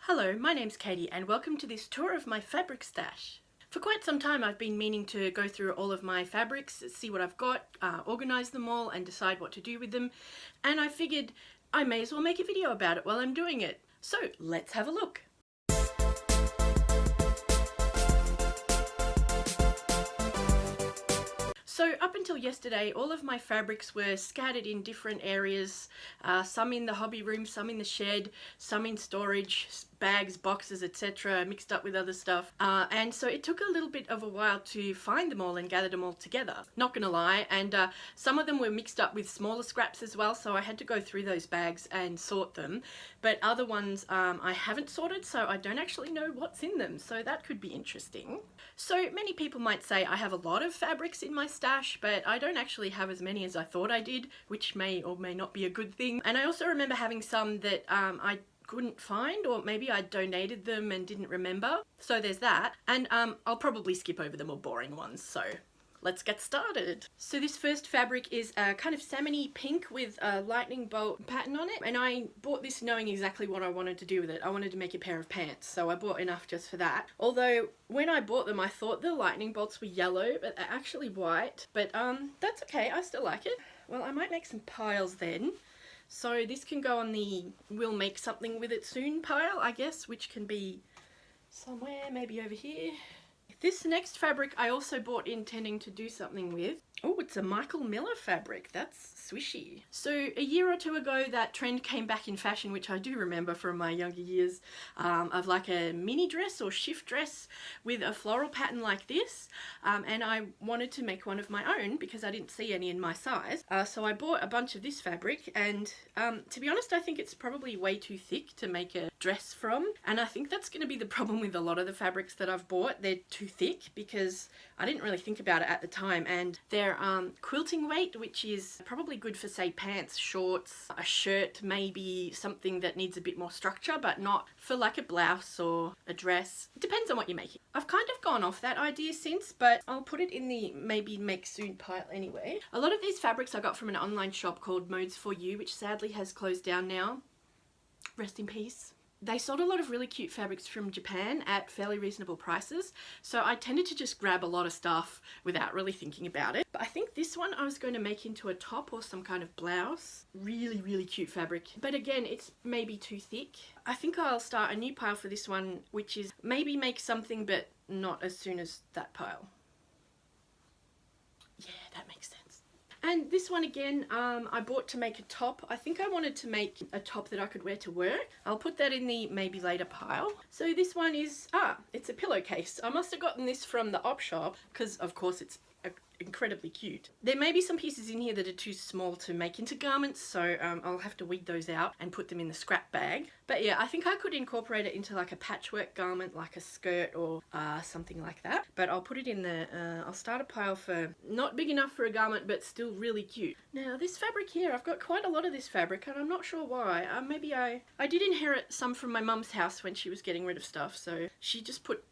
Hello, my name's Katie and welcome to this tour of my fabric stash. For quite some time I've been meaning to go through all of my fabrics, see what I've got, organise them all and decide what to do with them, and I figured I may as well make a video about it while I'm doing it. So let's have a look. So up until yesterday, all of my fabrics were scattered in different areas, some in the hobby room, some in the shed, some in storage, bags, boxes, etc., mixed up with other stuff. And so it took a little bit of a while to find them all and gather them all together. Not gonna lie, and some of them were mixed up with smaller scraps as well, so I had to go through those bags and sort them. But other ones I haven't sorted, so I don't actually know what's in them, so that could be interesting. So many people might say I have a lot of fabrics in my stash, but I don't actually have as many as I thought I did, which may or may not be a good thing. And I also remember having some that I couldn't find, or maybe I donated them and didn't remember. So there's that. And I'll probably skip over the more boring ones, so let's get started. So this first fabric is a kind of salmon-y pink with a lightning bolt pattern on it, and I bought this knowing exactly what I wanted to do with it. I wanted to make a pair of pants, so I bought enough just for that. Although when I bought them I thought the lightning bolts were yellow, but they're actually white. But that's okay, I still like it. Well, I might make some piles then. So this can go on the we'll make something with it soon pile, I guess, which can be somewhere, maybe over here. This next fabric I also bought intending to do something with. Oh, it's a Michael Miller fabric. That's swishy. So a year or two ago that trend came back in fashion, which I do remember from my younger years, of like a mini dress or shift dress with a floral pattern like this, and I wanted to make one of my own because I didn't see any in my size, so I bought a bunch of this fabric, and to be honest I think it's probably way too thick to make a dress from, and I think that's going to be the problem with a lot of the fabrics that I've bought. They're too thick because I didn't really think about it at the time, and they're quilting weight, which is probably good for, say, pants, shorts, a shirt, maybe something that needs a bit more structure, but not for like a blouse or a dress. It depends on what you're making. I've kind of gone off that idea since, but I'll put it in the maybe make soon pile anyway. A lot of these fabrics I got from an online shop called Modes for You, which sadly has closed down now. Rest in peace. They sold a lot of really cute fabrics from Japan at fairly reasonable prices, so I tended to just grab a lot of stuff without really thinking about it. But I think this one I was going to make into a top or some kind of blouse. Really, really cute fabric. But again, it's maybe too thick. I think I'll start a new pile for this one, which is maybe make something, but not as soon as that pile. Yeah, that makes sense. And this one again, I bought to make a top. I think I wanted to make a top that I could wear to work. I'll put that in the maybe later pile. So this one is, it's a pillowcase. I must have gotten this from the op shop because of course it's incredibly cute. There may be some pieces in here that are too small to make into garments, so I'll have to weed those out and put them in the scrap bag. But yeah, I think I could incorporate it into like a patchwork garment, like a skirt or something like that. But I'll put it in the, I'll start a pile for not big enough for a garment, but still really cute. Now this fabric here, I've got quite a lot of this fabric and I'm not sure why. Maybe I did inherit some from my mum's house when she was getting rid of stuff, so she just put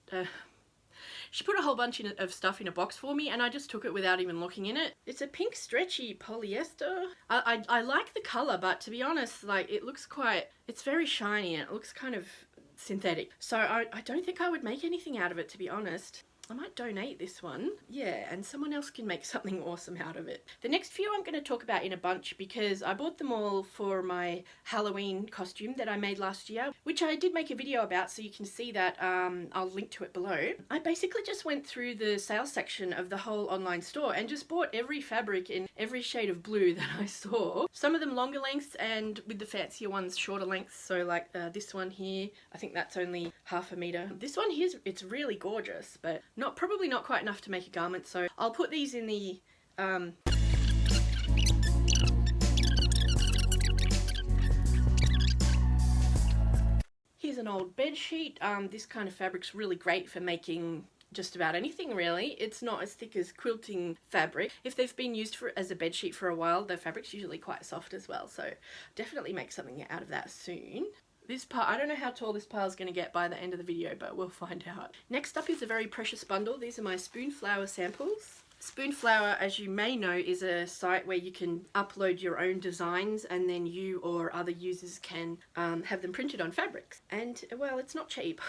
she put a whole bunch of stuff in a box for me and I just took it without even looking in it. It's a pink stretchy polyester. I like the colour, but to be honest, like it looks quite, it's very shiny and it looks kind of synthetic. So I don't think I would make anything out of it, to be honest. I might donate this one. Yeah, and someone else can make something awesome out of it. The next few I'm going to talk about in a bunch because I bought them all for my Halloween costume that I made last year, which I did make a video about, so you can see that. I'll link to it below. I basically just went through the sales section of the whole online store and just bought every fabric in every shade of blue that I saw. Some of them longer lengths and with the fancier ones shorter lengths, so like this one here, I think that's only 1/2 meter. This one here, it's really gorgeous, but probably not quite enough to make a garment, so I'll put these in the here's an old bed sheet. This kind of fabric's really great for making just about anything really. It's not as thick as quilting fabric. If they've been used as a bed sheet for a while, the fabric's usually quite soft as well, so definitely make something out of that soon. This pile, I don't know how tall this pile is going to get by the end of the video, but we'll find out. Next up is a very precious bundle. These are my spoon flower samples. Spoonflower, as you may know, is a site where you can upload your own designs and then you or other users can have them printed on fabrics. And, well, it's not cheap.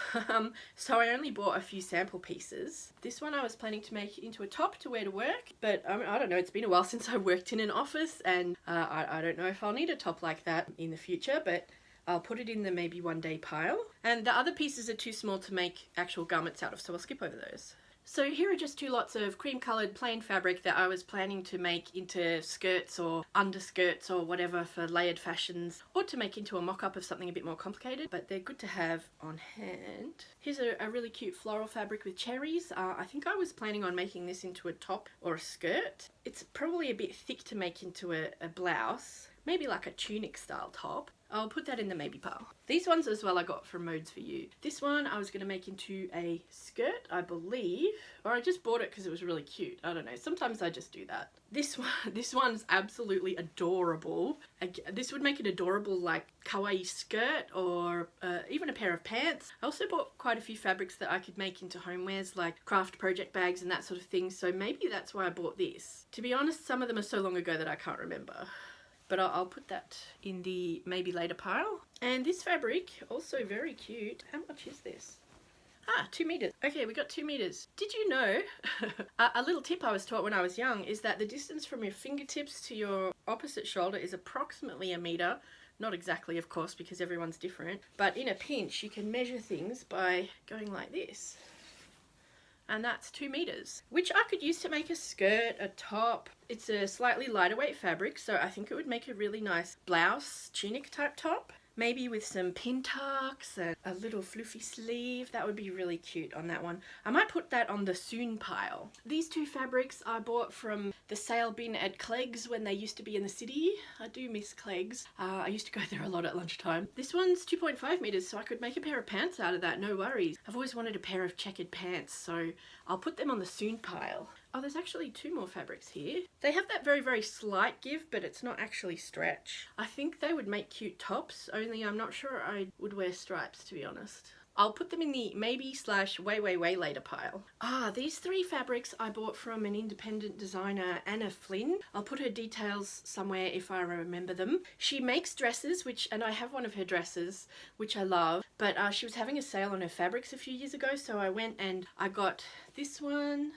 So I only bought a few sample pieces. This one I was planning to make into a top to wear to work, but I don't know, it's been a while since I worked in an office, and I don't know if I'll need a top like that in the future, but I'll put it in the maybe one day pile. And the other pieces are too small to make actual garments out of, so I'll skip over those. So here are just two lots of cream coloured plain fabric that I was planning to make into skirts or underskirts or whatever for layered fashions, or to make into a mock-up of something a bit more complicated, but they're good to have on hand. Here's a really cute floral fabric with cherries. I think I was planning on making this into a top or a skirt. It's probably a bit thick to make into a blouse, maybe like a tunic style top. I'll put that in the maybe pile. These ones as well I got from Modes For You. This one I was going to make into a skirt, I believe, or I just bought it because it was really cute. I don't know, sometimes I just do that. This one's absolutely adorable. This would make an adorable like kawaii skirt or even a pair of pants. I also bought quite a few fabrics that I could make into homewares like craft project bags and that sort of thing, so maybe that's why I bought this. To be honest, some of them are so long ago that I can't remember. But I'll put that in the maybe later pile. And this fabric, also very cute. How much is this? 2 meters. Okay, we got 2 meters. Did you know, a little tip I was taught when I was young is that the distance from your fingertips to your opposite shoulder is approximately a meter. Not exactly, of course, because everyone's different. But in a pinch, you can measure things by going like this. And that's 2 meters, which I could use to make a skirt, a top. It's a slightly lighter weight fabric, so I think it would make a really nice blouse, tunic type top. Maybe with some pin tucks and a little floofy sleeve. That would be really cute on that one. I might put that on the soon pile. These two fabrics I bought from the sale bin at Clegg's when they used to be in the city. I do miss Clegg's. I used to go there a lot at lunchtime. This one's 2.5 meters, so I could make a pair of pants out of that, no worries. I've always wanted a pair of checkered pants, so I'll put them on the soon pile. Oh, there's actually 2 more fabrics here. They have that very, very slight give, but it's not actually stretch. I think they would make cute tops, only I'm not sure I would wear stripes, to be honest. I'll put them in the maybe/way later pile. These 3 fabrics I bought from an independent designer, Anna Flynn. I'll put her details somewhere if I remember them. She makes dresses, and I have one of her dresses, which I love, but she was having a sale on her fabrics a few years ago, so I went and I got this one,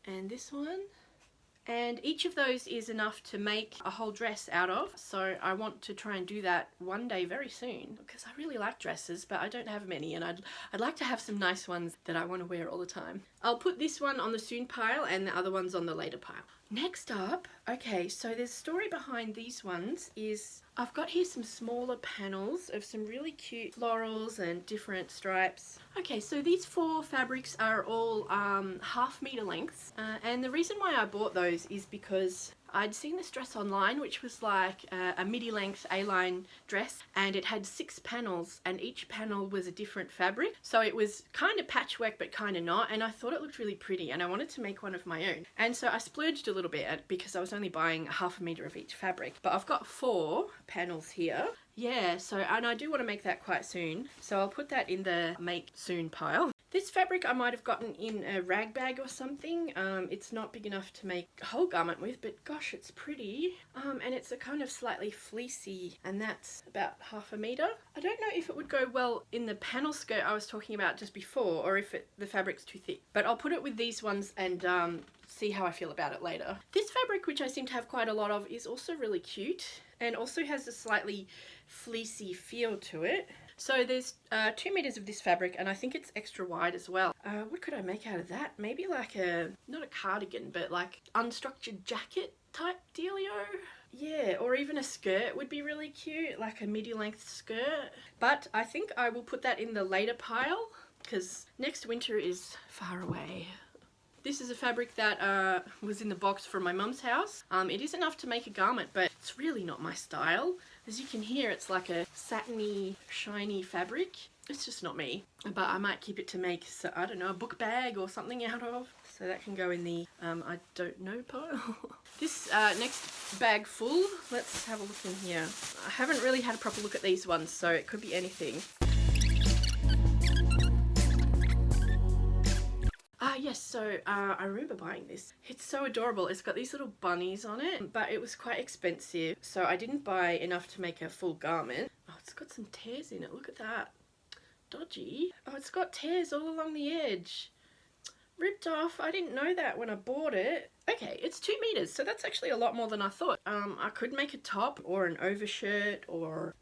and this one. And each of those is enough to make a whole dress out of, so I want to try and do that one day very soon, because I really like dresses, but I don't have many, and I'd like to have some nice ones that I want to wear all the time. I'll put this one on the soon pile and the other ones on the later pile. Next up, okay, so the story behind these ones is I've got here some smaller panels of some really cute florals and different stripes. Okay, so these 4 fabrics are all 1/2 meter lengths, and the reason why I bought those is because I'd seen this dress online, which was like a midi-length A-line dress, and it had 6 panels, and each panel was a different fabric. So it was kind of patchwork, but kind of not, and I thought it looked really pretty, and I wanted to make one of my own. And so I splurged a little bit because I was only buying 1/2 meter of each fabric. But I've got 4 panels here. Yeah, so, and I do want to make that quite soon, so I'll put that in the make soon pile. This fabric I might have gotten in a rag bag or something. It's not big enough to make a whole garment with, but gosh, it's pretty. And it's a kind of slightly fleecy, and that's about 1/2 meter. I don't know if it would go well in the panel skirt I was talking about just before, or if the fabric's too thick. But I'll put it with these ones and see how I feel about it later. This fabric, which I seem to have quite a lot of, is also really cute, and also has a slightly fleecy feel to it. So there's 2 meters of this fabric, and I think it's extra wide as well. What could I make out of that? Maybe like not a cardigan, but like unstructured jacket type dealio? Yeah, or even a skirt would be really cute, like a midi-length skirt. But I think I will put that in the later pile, because next winter is far away. This is a fabric that was in the box from my mum's house. It is enough to make a garment, but it's really not my style. As you can hear, it's like a satiny, shiny fabric. It's just not me. But I might keep it to make, so, I don't know, a book bag or something out of. So that can go in the I don't know pile. This next bag full, let's have a look in here. I haven't really had a proper look at these ones, so it could be anything. yes, so I remember buying this. It's so adorable. It's got these little bunnies on it, but it was quite expensive, so I didn't buy enough to make a full garment. Oh, it's got some tears in it. Look at that. Dodgy. Oh, it's got tears all along the edge. Ripped off. I didn't know that when I bought it. Okay, it's 2 meters, so that's actually a lot more than I thought. I could make a top or an overshirt or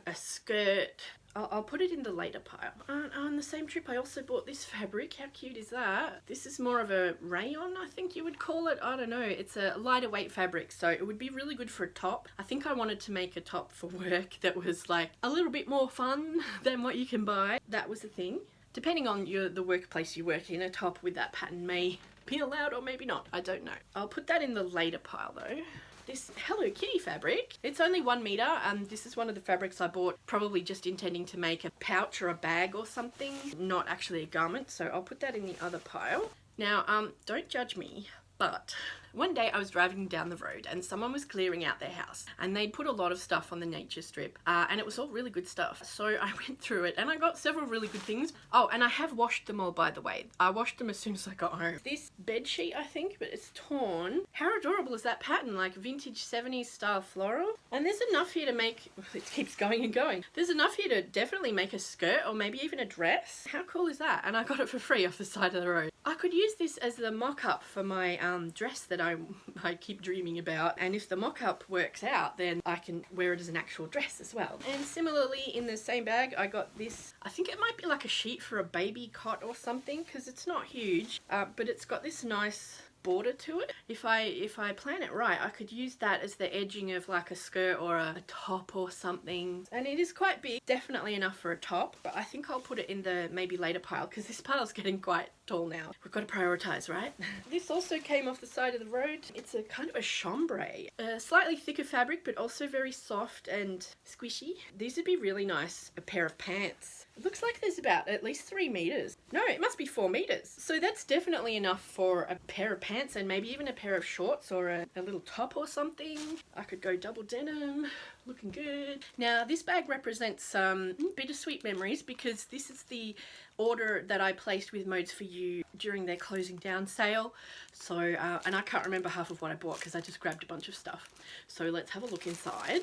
a skirt. I'll put it in the later pile. On the same trip, I also bought this fabric. How cute is that? This is more of a rayon, I think you would call it. I don't know. It's a lighter weight fabric, so it would be really good for a top. I think I wanted to make a top for work that was like a little bit more fun than what you can buy. That was the thing. Depending on the workplace you work in, a top with that pattern may peel out or maybe not. I don't know. I'll put that in the later pile though. This Hello Kitty fabric, it's only 1 meter. This is one of the fabrics I bought probably just intending to make a pouch or a bag or something, not actually a garment, so I'll put that in the other pile. Now, don't judge me, but one day I was driving down the road and someone was clearing out their house and they'd put a lot of stuff on the nature strip and it was all really good stuff. So I went through it and I got several really good things. Oh, and I have washed them all, by the way. I washed them as soon as I got home. This bed sheet, I think, but it's torn. How adorable is that pattern? Like vintage 70s style floral. And there's enough here to make, it keeps going and going. There's enough here to definitely make a skirt or maybe even a dress. How cool is that? And I got it for free off the side of the road. I could use this as the mock-up for my dress that I keep dreaming about, and if the mock-up works out then I can wear it as an actual dress as well. And similarly in the same bag I got this, I think it might be like a sheet for a baby cot or something because it's not huge, but it's got this nice border to it. If I plan it right, I could use that as the edging of like a skirt or a top or something. And it is quite big, definitely enough for a top, but I think I'll put it in the maybe later pile because this pile's getting quite tall now. We've got to prioritize, right? This also came off the side of the road. It's a kind of a chambray, a slightly thicker fabric but also very soft and squishy. These would be really nice, a pair of pants. It looks like there's about at least 3 meters. No, it must be 4 meters. So that's definitely enough for a pair of pants and maybe even a pair of shorts or a little top or something. I could go double denim. Looking good. Now this bag represents some bittersweet memories because this is the order that I placed with Modes for You during their closing down sale. So, and I can't remember half of what I bought because I just grabbed a bunch of stuff. So let's have a look inside.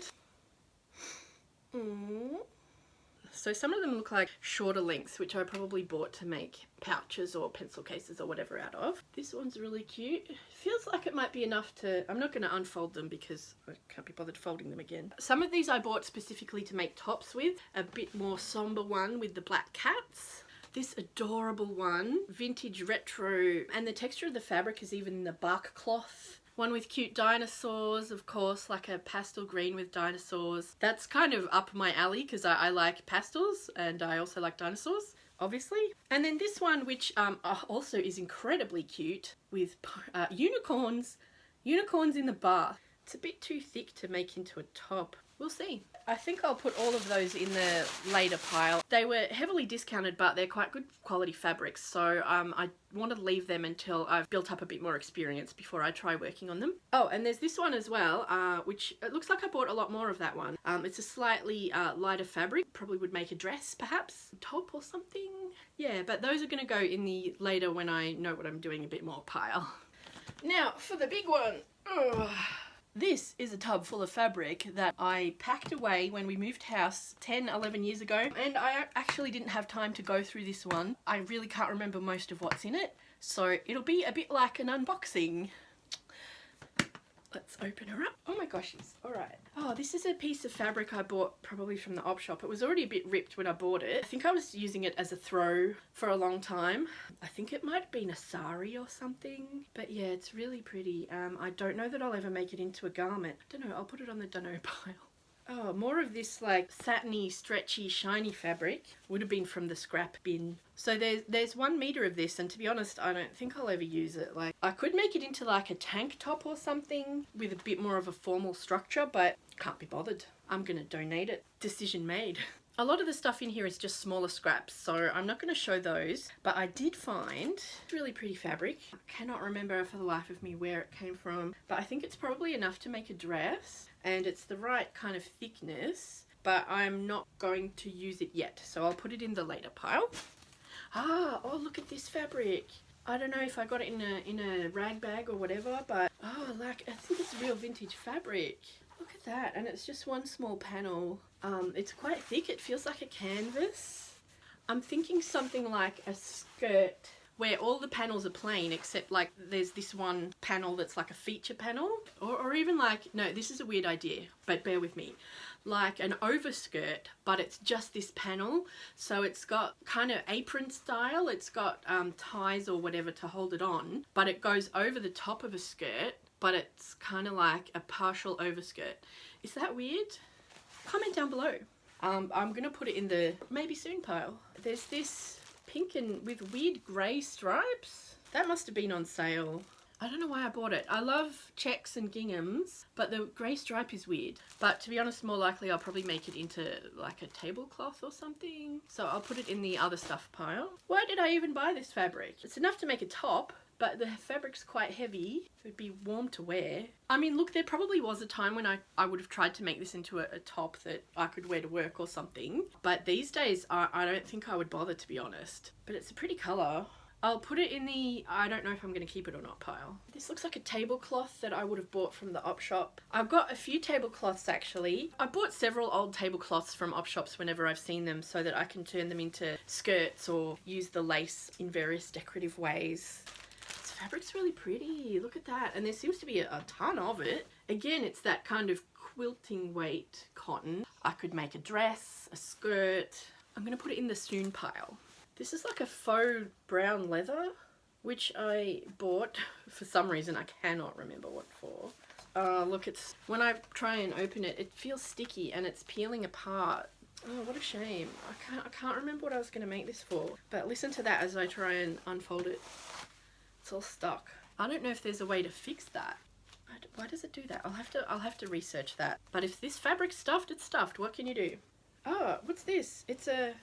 So some of them look like shorter lengths, which I probably bought to make pouches or pencil cases or whatever out of. This one's really cute. Feels like it might be enough to, I'm not going to unfold them because I can't be bothered folding them again. Some of these I bought specifically to make tops with. A bit more somber one with the black cats. This adorable one, vintage retro, and the texture of the fabric is even in the bark cloth. One with cute dinosaurs, of course, like a pastel green with dinosaurs. That's kind of up my alley because I like pastels and I also like dinosaurs, obviously. And then this one, which also is incredibly cute, with unicorns in the bath. It's a bit too thick to make into a top. We'll see. I think I'll put all of those in the later pile. They were heavily discounted, but they're quite good quality fabrics, so I want to leave them until I've built up a bit more experience before I try working on them. Oh, and there's this one as well, which it looks like I bought a lot more of that one. It's a slightly lighter fabric, probably would make a dress perhaps, top or something. Yeah, but those are going to go in the later when I know what I'm doing a bit more pile. Now for the big one. Ugh. This is a tub full of fabric that I packed away when we moved house 10-11 years ago, and I actually didn't have time to go through this one. I really can't remember most of what's in it, so it'll be a bit like an unboxing. Let's open her up. Oh my gosh, alright. Oh, this is a piece of fabric I bought probably from the op shop. It was already a bit ripped when I bought it. I think I was using it as a throw for a long time. I think it might have been a sari or something. But yeah, it's really pretty. I don't know that I'll ever make it into a garment. I don't know, I'll put it on the dunno pile. Oh, more of this like satiny, stretchy, shiny fabric. Would have been from the scrap bin. So there's 1 meter of this, and to be honest, I don't think I'll ever use it. Like, I could make it into like a tank top or something with a bit more of a formal structure, but can't be bothered. I'm gonna donate it. Decision made. A lot of the stuff in here is just smaller scraps, so I'm not going to show those, but I did find really pretty fabric. I cannot remember for the life of me where it came from, but I think it's probably enough to make a dress, and it's the right kind of thickness, but I'm not going to use it yet, so I'll put it in the later pile. Oh, look at this fabric. I don't know if I got it in a rag bag or whatever, but oh, like, I think it's real vintage fabric. Look at that, and it's just one small panel. It's quite thick, it feels like a canvas. I'm thinking something like a skirt where all the panels are plain except like there's this one panel that's like a feature panel, or even like, no, this is a weird idea, but bear with me, like an overskirt, but it's just this panel, so it's got kind of apron style, it's got ties or whatever to hold it on, but it goes over the top of a skirt, but it's kind of like a partial overskirt. Is that weird? Comment down below. I'm gonna put it in the maybe soon pile. There's this pink and with weird grey stripes. That must have been on sale. I don't know why I bought it. I love checks and ginghams, but the grey stripe is weird. But to be honest, more likely I'll probably make it into like a tablecloth or something. So I'll put it in the other stuff pile. Why did I even buy this fabric? It's enough to make a top, but the fabric's quite heavy. It would be warm to wear. I mean, look, there probably was a time when I would have tried to make this into a top that I could wear to work or something. But these days, I don't think I would bother, to be honest. But it's a pretty colour. I'll put it in the, I don't know if I'm going to keep it or not pile. This looks like a tablecloth that I would have bought from the op shop. I've got a few tablecloths actually. I bought several old tablecloths from op shops whenever I've seen them so that I can turn them into skirts or use the lace in various decorative ways. This fabric's really pretty, look at that. And there seems to be a ton of it. Again, it's that kind of quilting weight cotton. I could make a dress, a skirt. I'm going to put it in the soon pile. This is like a faux brown leather, which I bought for some reason. I cannot remember what for. Look, it's when I try and open it, it feels sticky and it's peeling apart. Oh, what a shame. I can't remember what I was going to make this for. But listen to that as I try and unfold it. It's all stuck. I don't know if there's a way to fix that. Why does it do that? I'll have to research that. But if this fabric's stuffed, it's stuffed. What can you do? Oh, what's this? It's a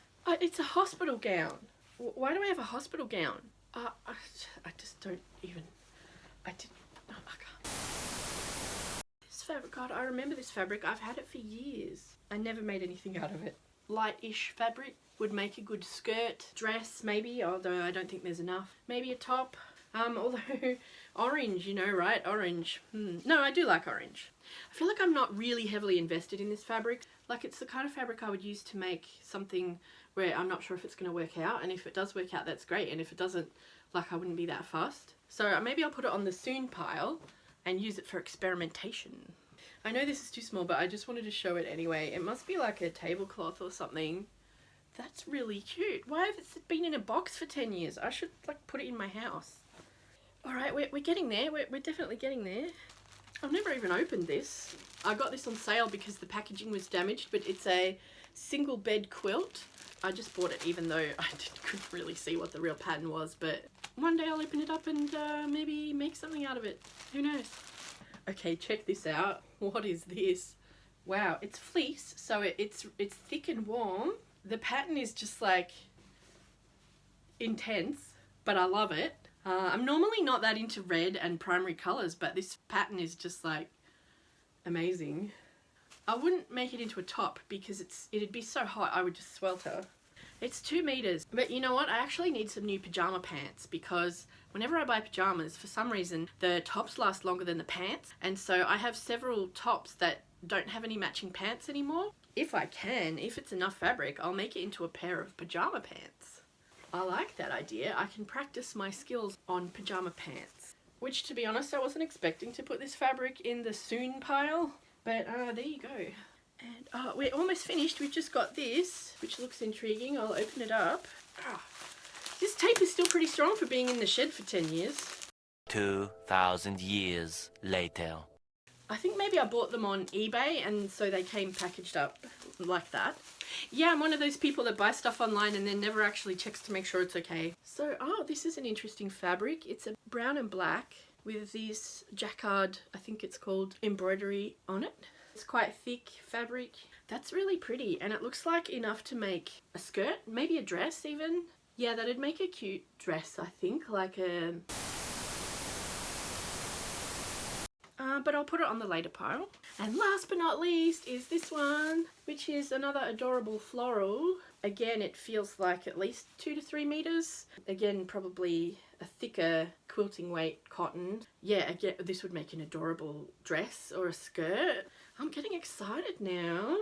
hospital gown. Why do I have a hospital gown? I just don't even... I can't. This fabric, God, I remember this fabric. I've had it for years. I never made anything out of it. Light-ish fabric would make a good skirt, dress maybe, although I don't think there's enough. Maybe a top. Although orange, you know, right? Orange. No, I do like orange. I feel like I'm not really heavily invested in this fabric. Like, it's the kind of fabric I would use to make something where I'm not sure if it's going to work out, and if it does work out, that's great, and if it doesn't, like, I wouldn't be that fussed. So maybe I'll put it on the soon pile and use it for experimentation. I know this is too small, but I just wanted to show it anyway. It must be like a tablecloth or something. That's really cute. Why have it been in a box for 10 years? I should, like, put it in my house. Alright, we're getting there. We're definitely getting there. I've never even opened this. I got this on sale because the packaging was damaged, but it's a single bed quilt. I just bought it even though I couldn't really see what the real pattern was, but one day I'll open it up and maybe make something out of it. Who knows? Okay, check this out. What is this? Wow, it's fleece, so it's thick and warm. The pattern is just like intense, but I love it. I'm normally not that into red and primary colours, but this pattern is just like amazing. I wouldn't make it into a top because it'd be so hot I would just swelter. It's 2 meters, but you know what? I actually need some new pajama pants because whenever I buy pajamas, for some reason, the tops last longer than the pants, and so I have several tops that don't have any matching pants anymore. If I can, if it's enough fabric, I'll make it into a pair of pajama pants. I like that idea. I can practice my skills on pajama pants. Which, to be honest, I wasn't expecting to put this fabric in the soon pile. But there you go. And we're almost finished. We've just got this, which looks intriguing. I'll open it up. This tape is still pretty strong for being in the shed for 10 years. 2,000 years later. I think maybe I bought them on eBay and so they came packaged up like that. Yeah, I'm one of those people that buy stuff online and then never actually checks to make sure it's okay. So, this is an interesting fabric. It's a brown and black with these jacquard, I think it's called, embroidery on it. It's quite thick fabric. That's really pretty, and it looks like enough to make a skirt, maybe a dress even. Yeah, that'd make a cute dress, I think, like a... but I'll put it on the later pile. And last but not least is this one, which is another adorable floral. Again, it feels like at least 2 to 3 meters. Again, probably a thicker quilting weight cotton. Yeah, again, this would make an adorable dress or a skirt. I'm getting excited now.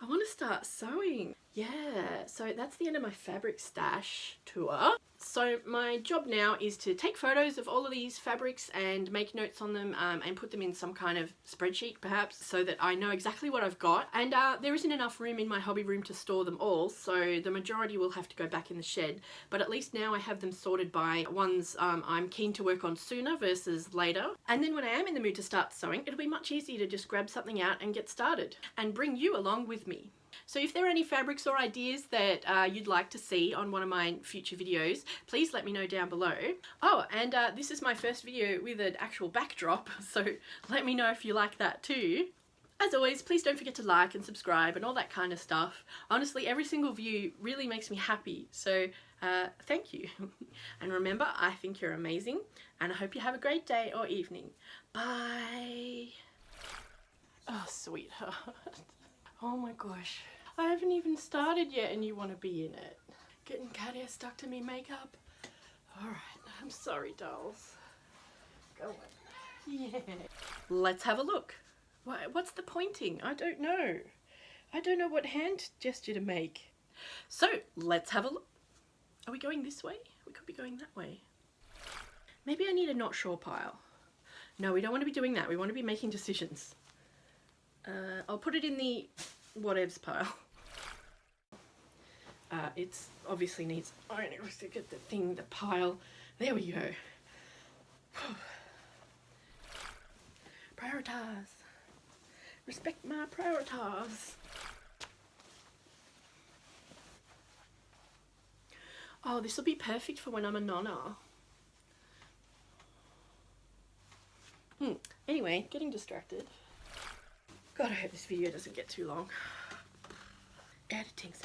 I want to start sewing. Yeah, so that's the end of my fabric stash tour. So my job now is to take photos of all of these fabrics and make notes on them and put them in some kind of spreadsheet perhaps, so that I know exactly what I've got. And there isn't enough room in my hobby room to store them all, so the majority will have to go back in the shed. But at least now I have them sorted by ones I'm keen to work on sooner versus later. And then when I am in the mood to start sewing, it'll be much easier to just grab something out and get started and bring you along with me. So if there are any fabrics or ideas that you'd like to see on one of my future videos, please let me know down below. Oh, and this is my first video with an actual backdrop, so let me know if you like that too. As always, please don't forget to like and subscribe and all that kind of stuff. Honestly, every single view really makes me happy, so thank you. And remember, I think you're amazing, and I hope you have a great day or evening. Bye! Oh, sweetheart. Oh my gosh. I haven't even started yet and you want to be in it. Getting cat hair stuck to me makeup. Alright, I'm sorry, dolls. Go on. Yeah. Let's have a look. What's the pointing? I don't know. I don't know what hand gesture to make. So, let's have a look. Are we going this way? We could be going that way. Maybe I need a not sure pile. No, we don't want to be doing that. We want to be making decisions. I'll put it in the whatevs pile. It's obviously needs ironing to get the pile. There we go. Prioritize. Respect my prioritize. Oh, this will be perfect for when I'm a nonna. Anyway, getting distracted. God, I hope this video doesn't get too long. Editing's